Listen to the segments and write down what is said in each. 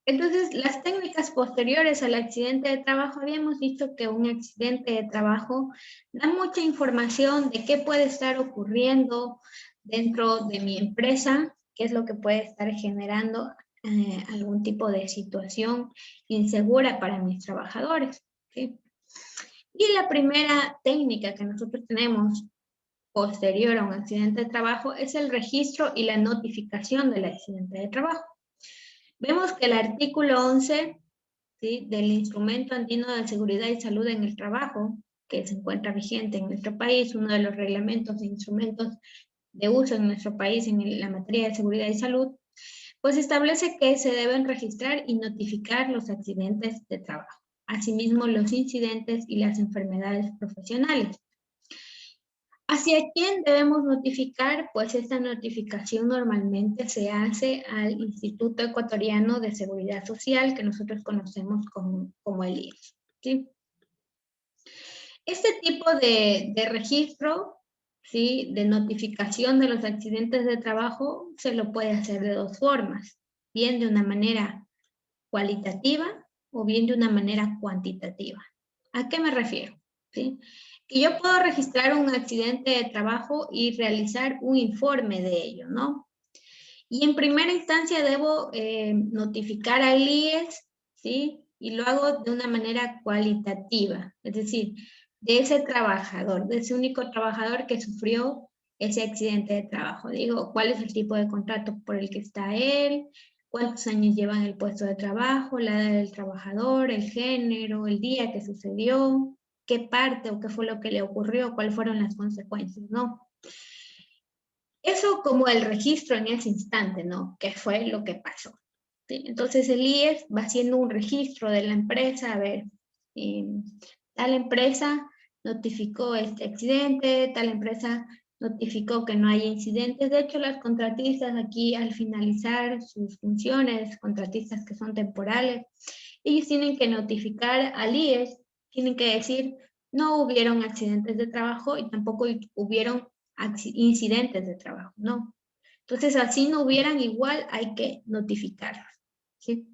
Entonces, las técnicas posteriores al accidente de trabajo, habíamos visto que un accidente de trabajo da mucha información de qué puede estar ocurriendo dentro de mi empresa, qué es lo que puede estar generando algún tipo de situación insegura para mis trabajadores, ¿sí? Y la primera técnica que nosotros tenemos posterior a un accidente de trabajo es el registro y la notificación del accidente de trabajo. Vemos que el artículo 11, ¿sí?, del Instrumento Andino de Seguridad y Salud en el Trabajo, que se encuentra vigente en nuestro país, uno de los reglamentos e instrumentos de uso en nuestro país en la materia de seguridad y salud, pues establece que se deben registrar y notificar los accidentes de trabajo, asimismo los incidentes y las enfermedades profesionales. ¿Hacia quién debemos notificar? Pues esta notificación normalmente se hace al Instituto Ecuatoriano de Seguridad Social, que nosotros conocemos como el IES, ¿sí? Este tipo de registro, ¿sí?, de notificación de los accidentes de trabajo, se lo puede hacer de dos formas, bien de una manera cualitativa o bien de una manera cuantitativa. ¿A qué me refiero? ¿Sí? Que yo puedo registrar un accidente de trabajo y realizar un informe de ello, ¿no? Y en primera instancia debo notificar al IES, ¿sí? Y lo hago de una manera cualitativa, es decir, de ese trabajador, de ese único trabajador que sufrió ese accidente de trabajo. Digo, ¿cuál es el tipo de contrato por el que está él? ¿Cuántos años lleva en el puesto de trabajo? La edad del trabajador, el género, el día que sucedió, qué parte o qué fue lo que le ocurrió, cuáles fueron las consecuencias, ¿no? Eso como el registro en ese instante, ¿no? ¿Qué fue lo que pasó? ¿Sí? Entonces el IES va haciendo un registro de la empresa, a ver, tal empresa notificó este accidente, tal empresa notificó que no hay incidentes. De hecho, las contratistas aquí al finalizar sus funciones, contratistas que son temporales, ellos tienen que notificar al IES, tienen que decir, no hubieron accidentes de trabajo y tampoco hubieron incidentes de trabajo, no. Entonces, así no hubieran, igual hay que notificarlos, ¿sí?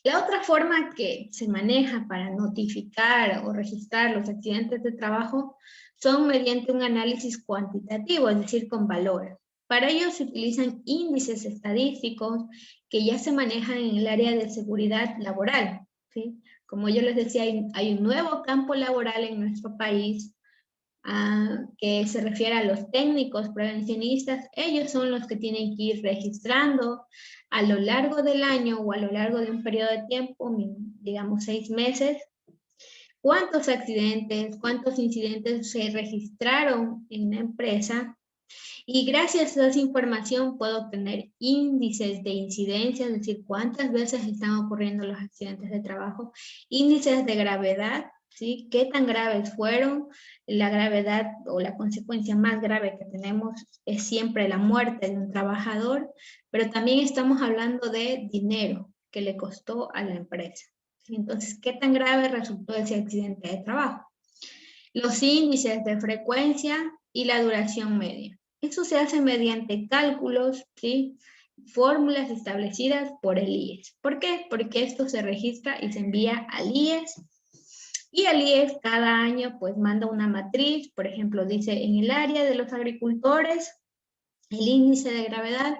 La otra forma que se maneja para notificar o registrar los accidentes de trabajo son mediante un análisis cuantitativo, es decir, con valores. Para ello se utilizan índices estadísticos que ya se manejan en el área de seguridad laboral, ¿sí? Como yo les decía, hay un nuevo campo laboral en nuestro país, que se refiere a los técnicos prevencionistas. Ellos son los que tienen que ir registrando a lo largo del año o a lo largo de un periodo de tiempo, digamos 6 meses, cuántos accidentes, cuántos incidentes se registraron en la empresa, y gracias a esa información puedo obtener índices de incidencia, es decir, cuántas veces están ocurriendo los accidentes de trabajo, índices de gravedad, ¿sí? ¿Qué tan graves fueron? La gravedad o la consecuencia más grave que tenemos es siempre la muerte de un trabajador, pero también estamos hablando de dinero que le costó a la empresa, ¿sí? Entonces, ¿qué tan grave resultó ese accidente de trabajo? Los índices de frecuencia y la duración media. Eso se hace mediante cálculos, ¿sí? Fórmulas establecidas por el IES. ¿Por qué? Porque esto se registra y se envía al IES, y el IES cada año pues manda una matriz, por ejemplo, dice en el área de los agricultores, el índice de gravedad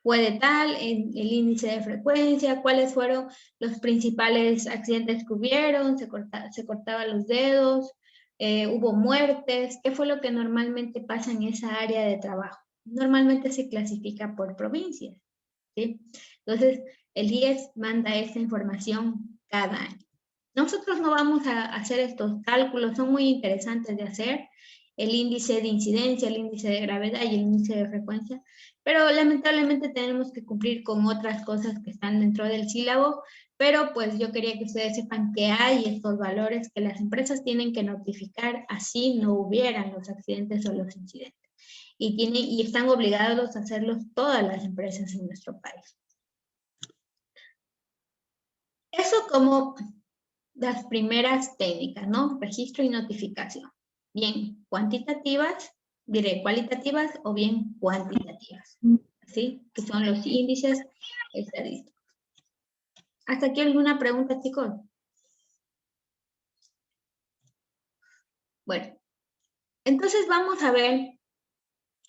fue de tal, el índice de frecuencia, cuáles fueron los principales accidentes que hubieron, se cortaban los dedos, hubo muertes, qué fue lo que normalmente pasa en esa área de trabajo. Normalmente se clasifica por provincias, ¿sí? Entonces, el IES manda esta información cada año. Nosotros no vamos a hacer estos cálculos, son muy interesantes de hacer, el índice de incidencia, el índice de gravedad y el índice de frecuencia, pero lamentablemente tenemos que cumplir con otras cosas que están dentro del sílabo, pero pues yo quería que ustedes sepan que hay estos valores que las empresas tienen que notificar, así no hubieran los accidentes o los incidentes. Y están obligados a hacerlos todas las empresas en nuestro país. Eso como las primeras técnicas, ¿no? Registro y notificación. Bien cuantitativas, diré cualitativas o bien cuantitativas, ¿sí? Que son los índices estadísticos. ¿Hasta aquí alguna pregunta, chicos? Bueno, entonces vamos a ver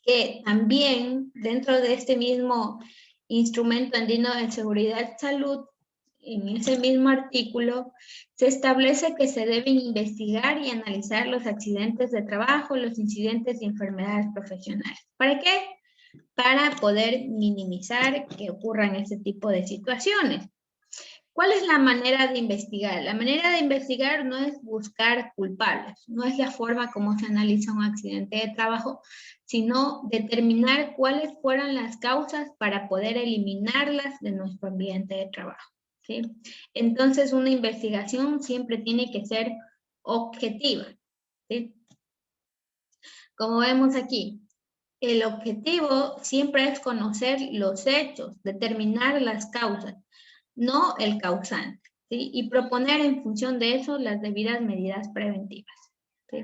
que también dentro de este mismo instrumento andino de seguridad y salud, en ese mismo artículo, se establece que se deben investigar y analizar los accidentes de trabajo, los incidentes y enfermedades profesionales. ¿Para qué? Para poder minimizar que ocurran este tipo de situaciones. ¿Cuál es la manera de investigar? La manera de investigar no es buscar culpables, no es la forma como se analiza un accidente de trabajo, sino determinar cuáles fueron las causas para poder eliminarlas de nuestro ambiente de trabajo, ¿sí? Entonces, una investigación siempre tiene que ser objetiva, ¿sí? Como vemos aquí, el objetivo siempre es conocer los hechos, determinar las causas, no el causante, ¿sí? Y proponer en función de eso las debidas medidas preventivas, ¿sí?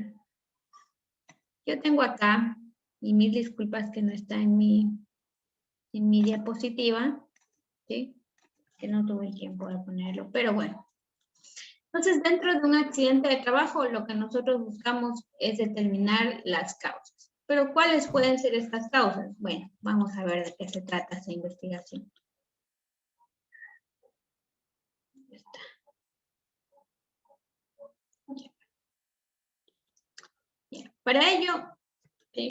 Yo tengo acá, y mil disculpas que no está en mi diapositiva, ¿sí? Que no tuve tiempo de ponerlo, pero bueno. Entonces, dentro de un accidente de trabajo, lo que nosotros buscamos es determinar las causas. Pero, ¿cuáles pueden ser estas causas? Bueno, vamos a ver de qué se trata esta investigación. Bien. Para ello, ¿sí?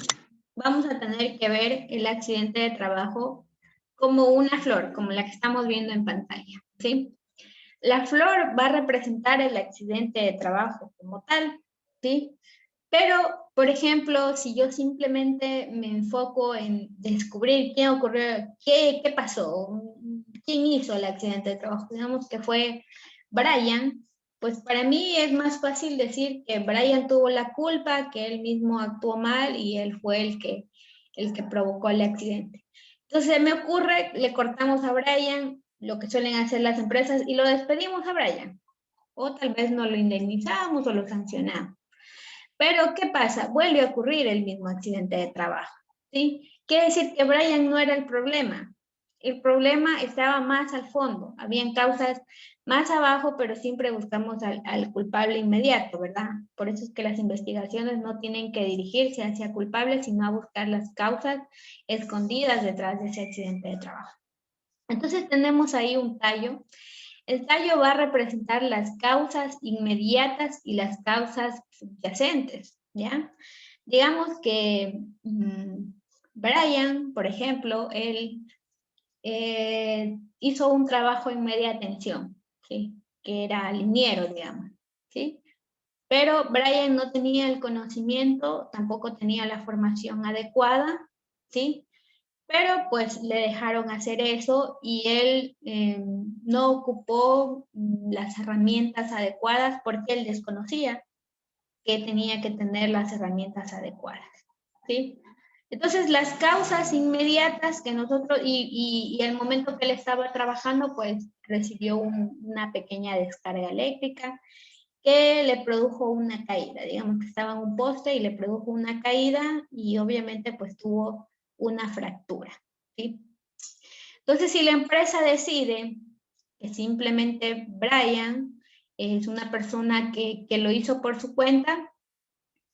Vamos a tener que ver el accidente de trabajo como una flor, como la que estamos viendo en pantalla, ¿sí? La flor va a representar el accidente de trabajo como tal, ¿sí? Pero, por ejemplo, si yo simplemente me enfoco en descubrir quién ocurrió, qué pasó, quién hizo el accidente de trabajo, digamos que fue Brian, pues para mí es más fácil decir que Brian tuvo la culpa, que él mismo actuó mal y él fue el que provocó el accidente. Entonces me ocurre, le cortamos a Brian, lo que suelen hacer las empresas, y lo despedimos a Brian. O tal vez no lo indemnizamos o lo sancionamos. Pero, ¿qué pasa? Vuelve a ocurrir el mismo accidente de trabajo, ¿sí? Quiere decir que Brian no era el problema. El problema estaba más al fondo. Habían causas más abajo, pero siempre buscamos al culpable inmediato, ¿verdad? Por eso es que las investigaciones no tienen que dirigirse hacia culpables, sino a buscar las causas escondidas detrás de ese accidente de trabajo. Entonces tenemos ahí un tallo. El tallo va a representar las causas inmediatas y las causas subyacentes, ¿ya? Digamos que Brian, por ejemplo, él hizo un trabajo en media tensión, ¿sí? Que era liniero, digamos, ¿sí? Pero Brian no tenía el conocimiento, tampoco tenía la formación adecuada, ¿sí? Pero pues le dejaron hacer eso y él no ocupó las herramientas adecuadas porque él desconocía que tenía que tener las herramientas adecuadas, ¿sí? Entonces las causas inmediatas que nosotros, y el momento que él estaba trabajando, pues recibió una pequeña descarga eléctrica que le produjo una caída, digamos que estaba en un poste y le produjo una caída y obviamente pues tuvo una fractura, ¿sí? Entonces, si la empresa decide que simplemente Brian es una persona que lo hizo por su cuenta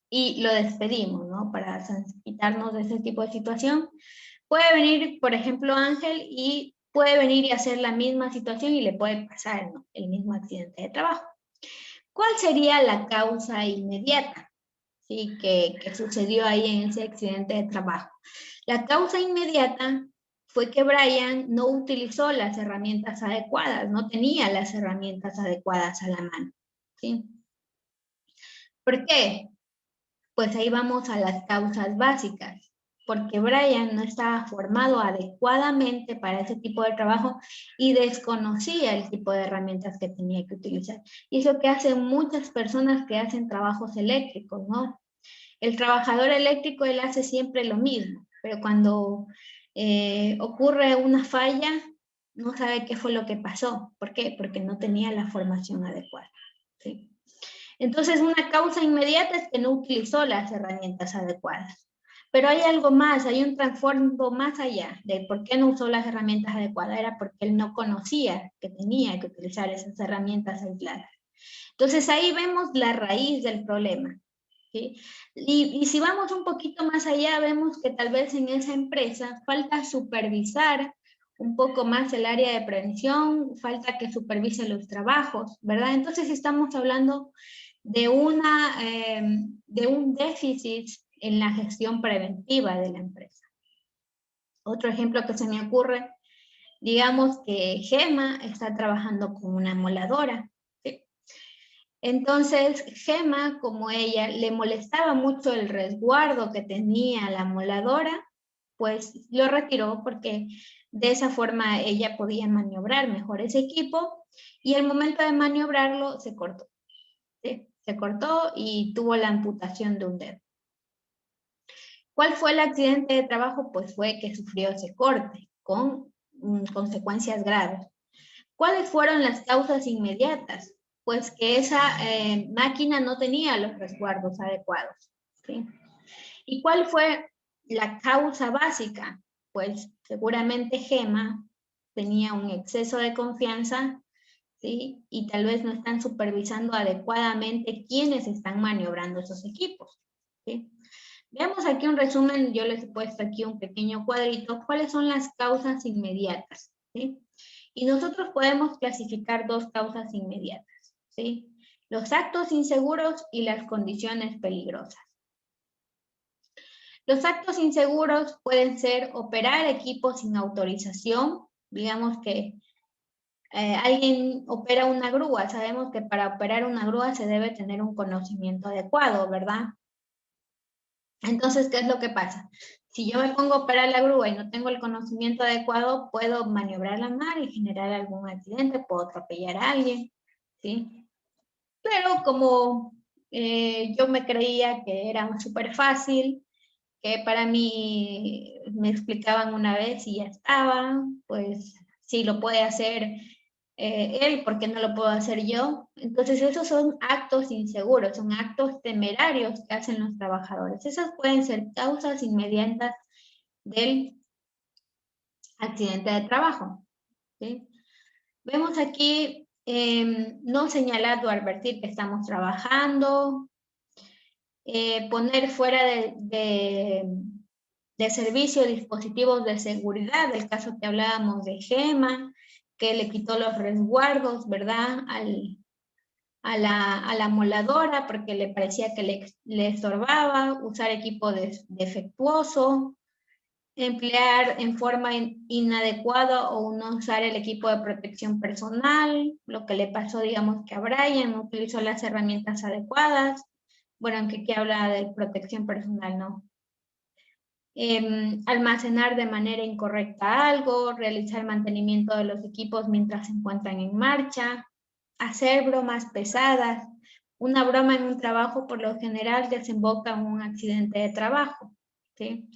y lo despedimos, ¿no? Para quitarnos de ese tipo de situación, puede venir, por ejemplo, Ángel y puede venir y hacer la misma situación y le puede pasar, ¿no? El mismo accidente de trabajo. ¿Cuál sería la causa inmediata, sí, que sucedió ahí en ese accidente de trabajo? La causa inmediata fue que Brian no utilizó las herramientas adecuadas, no tenía las herramientas adecuadas a la mano, ¿sí? ¿Por qué? Pues ahí vamos a las causas básicas, porque Brian no estaba formado adecuadamente para ese tipo de trabajo y desconocía el tipo de herramientas que tenía que utilizar. Y es lo que hacen muchas personas que hacen trabajos eléctricos, ¿no? El trabajador eléctrico, él hace siempre lo mismo, pero cuando ocurre una falla, no sabe qué fue lo que pasó. ¿Por qué? Porque no tenía la formación adecuada, ¿sí? Entonces, una causa inmediata es que no utilizó las herramientas adecuadas. Pero hay algo más, hay un trasfondo más allá de por qué no usó las herramientas adecuadas, era porque él no conocía que tenía que utilizar esas herramientas aisladas. Entonces ahí vemos la raíz del problema. ¿Sí? Y si vamos un poquito más allá, vemos que tal vez en esa empresa falta supervisar un poco más el área de prevención, falta que supervise los trabajos, ¿verdad? Entonces estamos hablando de, de un déficit en la gestión preventiva de la empresa. Otro ejemplo que se me ocurre, digamos que Gema está trabajando con una moladora. ¿Sí? Entonces, Gema, como ella le molestaba mucho el resguardo que tenía la moladora, pues lo retiró porque de esa forma ella podía maniobrar mejor ese equipo y el momento de maniobrarlo se cortó. ¿Sí? Se cortó y tuvo la amputación de un dedo. ¿Cuál fue el accidente de trabajo? Pues fue que sufrió ese corte con consecuencias graves. ¿Cuáles fueron las causas inmediatas? Pues que esa máquina no tenía los resguardos adecuados. ¿Sí? ¿Y cuál fue la causa básica? Pues seguramente Gema tenía un exceso de confianza, ¿sí? Y tal vez no están supervisando adecuadamente quiénes están maniobrando esos equipos. ¿Sí? Veamos aquí un resumen, yo les he puesto aquí un pequeño cuadrito, cuáles son las causas inmediatas, ¿sí? Y nosotros podemos clasificar dos causas inmediatas, ¿sí? Los actos inseguros y las condiciones peligrosas. Los actos inseguros pueden ser operar equipos sin autorización, digamos que alguien opera una grúa, sabemos que para operar una grúa se debe tener un conocimiento adecuado, ¿verdad? Entonces, ¿qué es lo que pasa? Si yo me pongo a operar la grúa y no tengo el conocimiento adecuado, puedo maniobrar la mar y generar algún accidente, puedo atropellar a alguien, ¿sí? Pero como yo me creía que era súper fácil, que para mí me explicaban una vez y ya estaba, pues si lo puede hacer él, ¿por qué no lo puedo hacer yo? Entonces esos son actos inseguros, son actos temerarios que hacen los trabajadores. Esas pueden ser causas inmediatas del accidente de trabajo. ¿Sí? Vemos aquí no señalar o advertir que estamos trabajando, poner fuera de servicio dispositivos de seguridad, del caso que hablábamos de Gema, que le quitó los resguardos, ¿verdad? A la moladora porque le parecía que le estorbaba, usar equipo defectuoso, emplear en forma inadecuada o no usar el equipo de protección personal, lo que le pasó, digamos, que a Brian no utilizó las herramientas adecuadas, bueno, aunque aquí habla de protección personal, ¿no? Almacenar de manera incorrecta algo, realizar mantenimiento de los equipos mientras se encuentran en marcha, hacer bromas pesadas. Una broma en un trabajo por lo general desemboca en un accidente de trabajo. ¿Sí?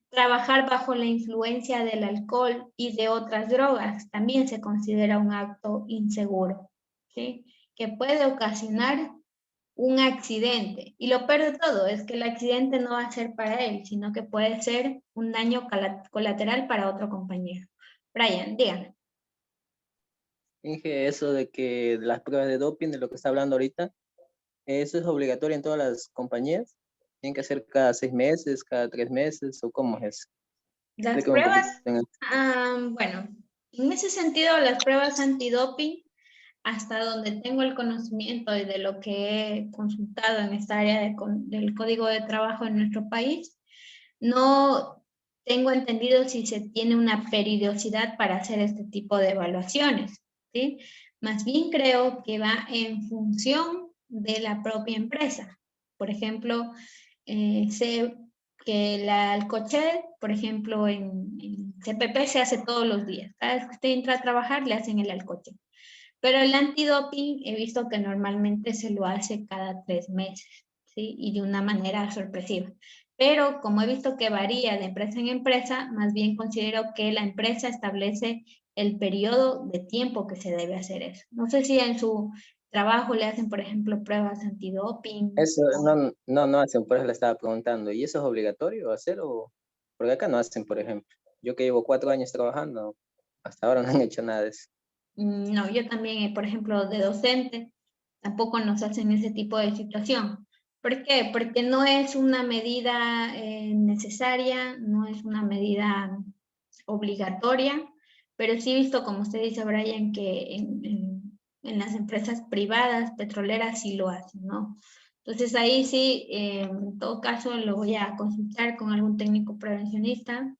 Trabajar bajo la influencia del alcohol y de otras drogas también se considera un acto inseguro, ¿sí? Que puede ocasionar un accidente. Y lo peor de todo es que el accidente no va a ser para él, sino que puede ser un daño colateral para otro compañero. Brian, dígame. Inge, eso de que las pruebas de doping, de lo que está hablando ahorita, ¿eso es obligatorio en todas las compañías? ¿Tienen que hacer cada 6 meses, cada 3 meses o cómo es? Las Explícame un pruebas, poquito. bueno, en ese sentido, las pruebas antidoping, hasta donde tengo el conocimiento y de lo que he consultado en esta área del Código de Trabajo en nuestro país, no tengo entendido si se tiene una periodicidad para hacer este tipo de evaluaciones, ¿sí? Más bien creo que va en función de la propia empresa. Por ejemplo, sé que la Alcochet, por ejemplo, en CPP se hace todos los días. Cada vez que usted entra a trabajar, le hacen el Alcochet. Pero el antidoping he visto que normalmente se lo hace cada 3 meses, ¿sí? Y de una manera sorpresiva. Pero como he visto que varía de empresa en empresa, más bien considero que la empresa establece el periodo de tiempo que se debe hacer eso. No sé si trabajo le hacen, por ejemplo, pruebas antidoping. Eso no hacen, por eso le estaba preguntando. ¿Y eso es obligatorio hacer o...? Porque acá no hacen, por ejemplo. Yo que llevo 4 años trabajando, hasta ahora no han hecho nada de eso. No, yo también, por ejemplo, de docente, tampoco nos hacen ese tipo de situación. ¿Por qué? Porque no es una medida necesaria, no es una medida obligatoria, pero sí he visto, como usted dice, Brian, que en las empresas privadas petroleras sí lo hacen, ¿no? Entonces ahí sí, en todo caso, lo voy a consultar con algún técnico prevencionista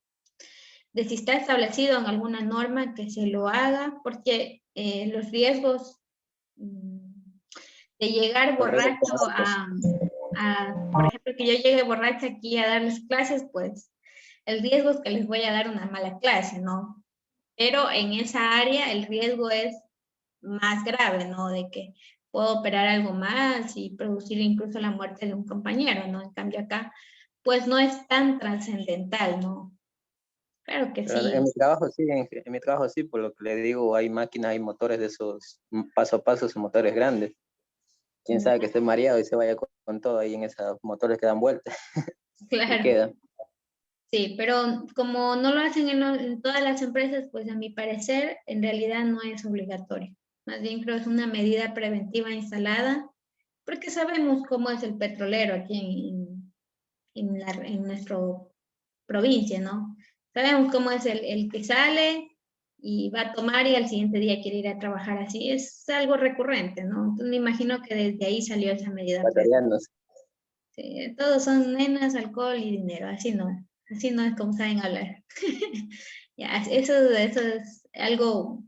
de si está establecido en alguna norma que se lo haga, porque los riesgos de llegar Los riesgos borracho económicos. por ejemplo, que yo llegue borracha aquí a darles clases, pues el riesgo es que les voy a dar una mala clase, ¿no? Pero en esa área el riesgo es más grave, ¿no? De que puedo operar algo más y producir incluso la muerte de un compañero, ¿no? En cambio acá, pues no es tan trascendental, ¿no? Claro que Pero sí. en mi trabajo sí, en mi trabajo sí, por lo que le digo, hay máquinas, hay motores de esos paso a paso, esos motores grandes. Quién sabe que esté mareado y se vaya con todo ahí en esos motores que dan vueltas y Claro, queda. sí, pero como no lo hacen en todas las empresas, pues a mi parecer en realidad no es obligatorio. Más bien creo que es una medida preventiva instalada, porque sabemos cómo es el petrolero aquí en nuestra provincia, ¿no? Sabemos cómo es el que sale y va a tomar y al siguiente día quiere ir a trabajar así. Es algo recurrente, ¿no? Entonces me imagino que desde ahí salió esa medida preventiva. Batallándose. Sí, todos son nenas, alcohol y dinero, así no es como saben hablar. Ya, eso es algo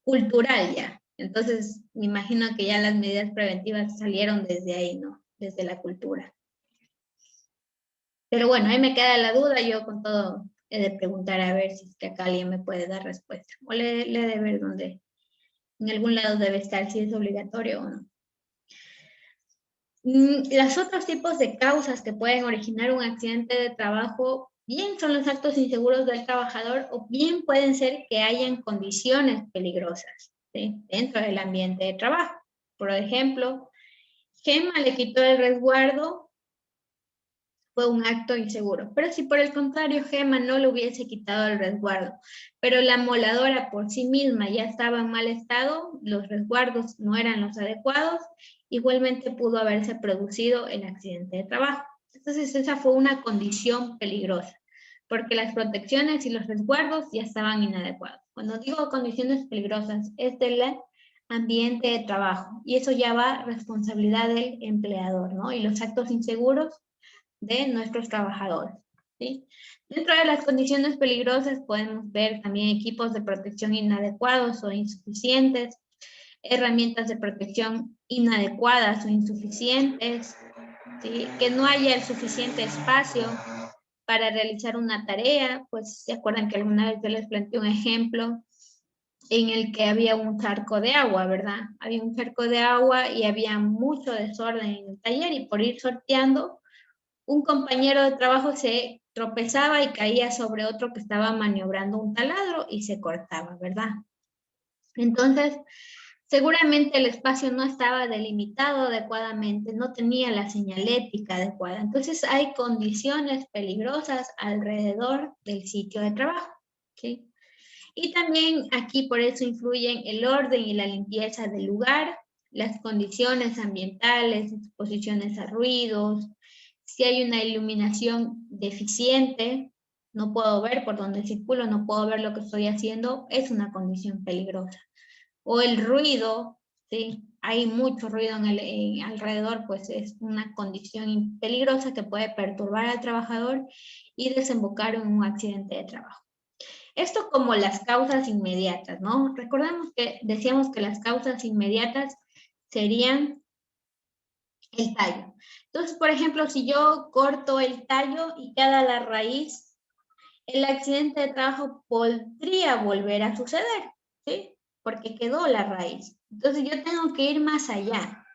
cultural ya. Entonces, me imagino que ya las medidas preventivas salieron desde ahí, ¿no? Desde la cultura. Pero bueno, ahí me queda la duda, yo con todo he de preguntar a ver si es que acá alguien me puede dar respuesta. O le he de ver dónde, en algún lado debe estar, si es obligatorio o no. Los otros tipos de causas que pueden originar un accidente de trabajo, bien son los actos inseguros del trabajador o bien pueden ser que hayan condiciones peligrosas, ¿sí? Dentro del ambiente de trabajo. Por ejemplo, Gemma le quitó el resguardo, fue un acto inseguro. Pero si por el contrario Gemma no le hubiese quitado el resguardo, pero la moladora por sí misma ya estaba en mal estado, los resguardos no eran los adecuados, igualmente pudo haberse producido el accidente de trabajo. Entonces esa fue una condición peligrosa, porque las protecciones y los resguardos ya estaban inadecuados. Cuando digo condiciones peligrosas, es del ambiente de trabajo, y eso ya va responsabilidad del empleador, ¿no? Y los actos inseguros de nuestros trabajadores, ¿sí? Dentro de las condiciones peligrosas podemos ver también equipos de protección inadecuados o insuficientes, herramientas de protección inadecuadas o insuficientes, ¿sí? Que no haya el suficiente espacio para realizar una tarea, pues se acuerdan que alguna vez yo les planteé un ejemplo en el que había un charco de agua, ¿verdad? Había un charco de agua y había mucho desorden en el taller y por ir sorteando un compañero de trabajo se tropezaba y caía sobre otro que estaba maniobrando un taladro y se cortaba, ¿verdad? Entonces, seguramente el espacio no estaba delimitado adecuadamente, no tenía la señalética adecuada. Entonces, hay condiciones peligrosas alrededor del sitio de trabajo, ¿sí? Y también aquí por eso influyen el orden y la limpieza del lugar, las condiciones ambientales, exposiciones a ruidos, si hay una iluminación deficiente, no puedo ver por dónde circulo, no puedo ver lo que estoy haciendo, es una condición peligrosa. O el ruido, ¿sí? Hay mucho ruido alrededor, pues es una condición peligrosa que puede perturbar al trabajador y desembocar en un accidente de trabajo. Esto como las causas inmediatas, ¿no? Recordemos que decíamos que las causas inmediatas serían el tallo. Entonces, por ejemplo, si yo corto el tallo y queda la raíz, el accidente de trabajo podría volver a suceder, ¿sí? Porque quedó la raíz. Entonces, yo tengo que ir más allá.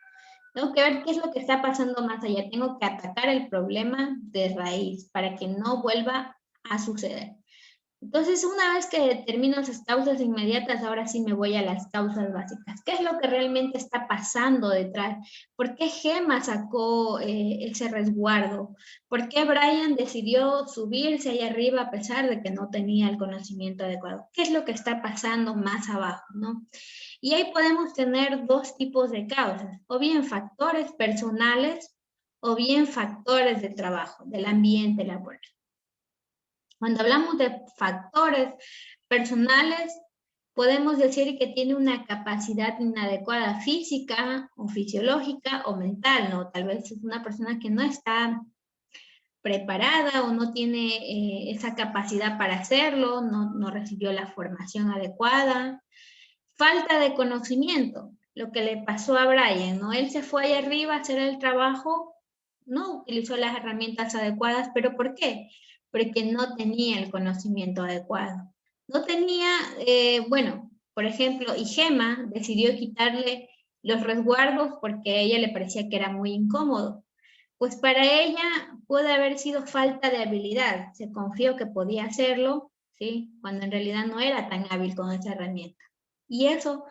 Tengo que ver qué es lo que está pasando más allá. Tengo que atacar el problema de raíz para que no vuelva a suceder. Entonces, una vez que determino esas causas inmediatas, ahora sí me voy a las causas básicas. ¿Qué es lo que realmente está pasando detrás? ¿Por qué Gemma sacó ese resguardo? ¿Por qué Brian decidió subirse ahí arriba a pesar de que no tenía el conocimiento adecuado? ¿Qué es lo que está pasando más abajo, no? Y ahí podemos tener dos tipos de causas, o bien factores personales o bien factores de trabajo, del ambiente laboral. Cuando hablamos de factores personales, podemos decir que tiene una capacidad inadecuada física o fisiológica o mental, ¿no? Tal vez es una persona que no está preparada o no tiene esa capacidad para hacerlo, no recibió la formación adecuada. Falta de conocimiento, lo que le pasó a Brian, ¿no? Él se fue ahí arriba a hacer el trabajo, no utilizó las herramientas adecuadas, pero ¿por qué? Porque no tenía el conocimiento adecuado. No tenía, bueno, por ejemplo, y Gemma decidió quitarle los resguardos porque a ella le parecía que era muy incómodo. Pues para ella puede haber sido falta de habilidad. Se confió que podía hacerlo, ¿sí? Cuando en realidad no era tan hábil con esa herramienta. Y eso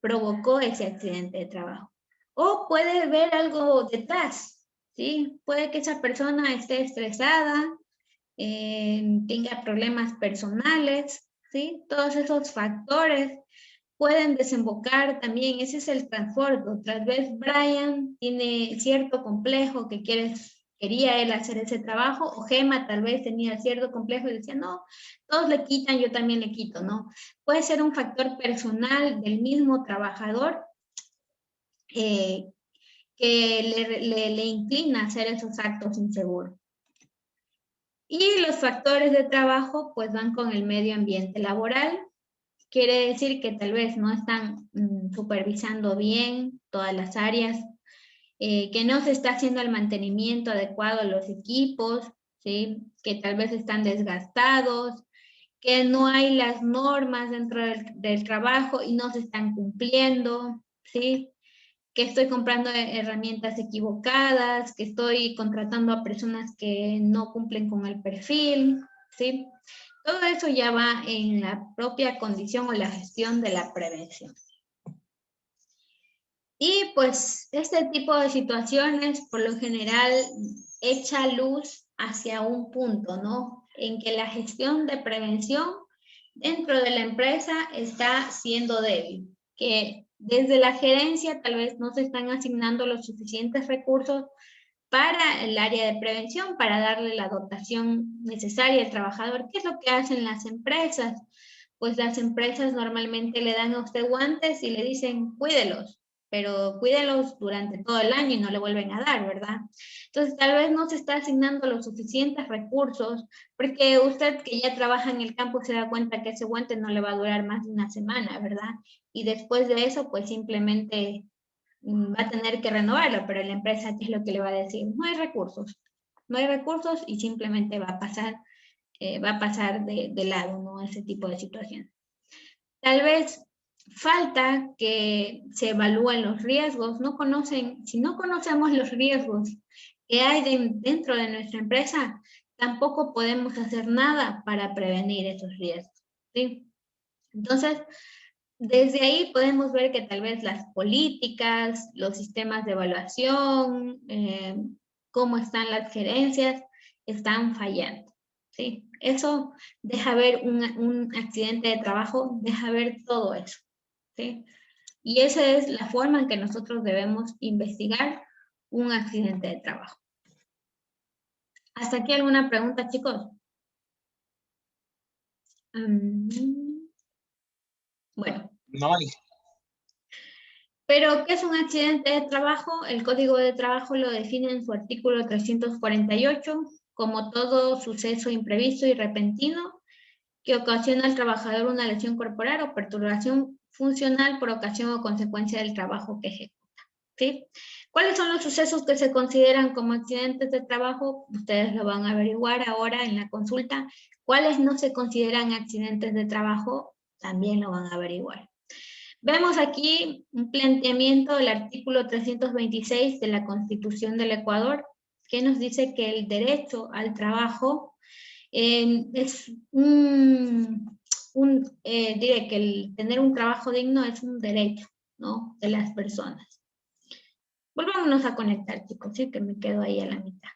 provocó ese accidente de trabajo. O puede ver algo detrás, ¿sí? Puede que esa persona esté estresada, tenga problemas personales, ¿sí? Todos esos factores pueden desembocar también, ese es el trasfondo. Tal vez Brian tiene cierto complejo que quería él hacer ese trabajo, o Gemma tal vez tenía cierto complejo y decía, no, todos le quitan, yo también le quito, ¿no? Puede ser un factor personal del mismo trabajador que le inclina a hacer esos actos inseguros. Y los factores de trabajo pues van con el medio ambiente laboral. Quiere decir que tal vez no están supervisando bien todas las áreas, que no se está haciendo el mantenimiento adecuado a los equipos, ¿sí? Que tal vez están desgastados, que no hay las normas dentro del trabajo y no se están cumpliendo, ¿sí? Que estoy comprando herramientas equivocadas, que estoy contratando a personas que no cumplen con el perfil, ¿sí? Todo eso ya va en la propia condición o la gestión de la prevención. Y pues este tipo de situaciones por lo general echa luz hacia un punto, ¿no? En que la gestión de prevención dentro de la empresa está siendo débil, que desde la gerencia tal vez no se están asignando los suficientes recursos para el área de prevención, para darle la dotación necesaria al trabajador. ¿Qué es lo que hacen las empresas? Pues las empresas normalmente le dan a usted guantes y le dicen, cuídelos, pero cuídelos durante todo el año y no le vuelven a dar, ¿verdad? Entonces, tal vez no se está asignando los suficientes recursos, porque usted que ya trabaja en el campo se da cuenta que ese guante no le va a durar más de una semana, ¿verdad? Y después de eso, pues simplemente va a tener que renovarlo, pero la empresa, ¿qué es lo que le va a decir? No hay recursos, no hay recursos y simplemente va a pasar de lado, ¿no? Ese tipo de situación. Tal vez falta que se evalúen los riesgos, si no conocemos los riesgos que hay dentro de nuestra empresa, tampoco podemos hacer nada para prevenir esos riesgos, ¿sí? Entonces, desde ahí podemos ver que tal vez las políticas, los sistemas de evaluación, cómo están las gerencias, están fallando, ¿sí? Eso deja ver un accidente de trabajo, deja ver todo eso, ¿sí? Y esa es la forma en que nosotros debemos investigar un accidente de trabajo. ¿Hasta aquí alguna pregunta, chicos? Bueno. No hay. Pero, ¿qué es un accidente de trabajo? El Código de Trabajo lo define en su artículo 348 como todo suceso imprevisto y repentino que ocasiona al trabajador una lesión corporal o perturbación funcional por ocasión o consecuencia del trabajo que ejecuta, ¿sí? ¿Cuáles son los sucesos que se consideran como accidentes de trabajo? Ustedes lo van a averiguar ahora en la consulta. ¿Cuáles no se consideran accidentes de trabajo? También lo van a averiguar. Vemos aquí un planteamiento del artículo 326 de la Constitución del Ecuador, que nos dice que el derecho al trabajo Es diré que el tener un trabajo digno es un derecho, ¿no? De las personas. Volvámonos a conectar, chicos, sí, que me quedo ahí a la mitad.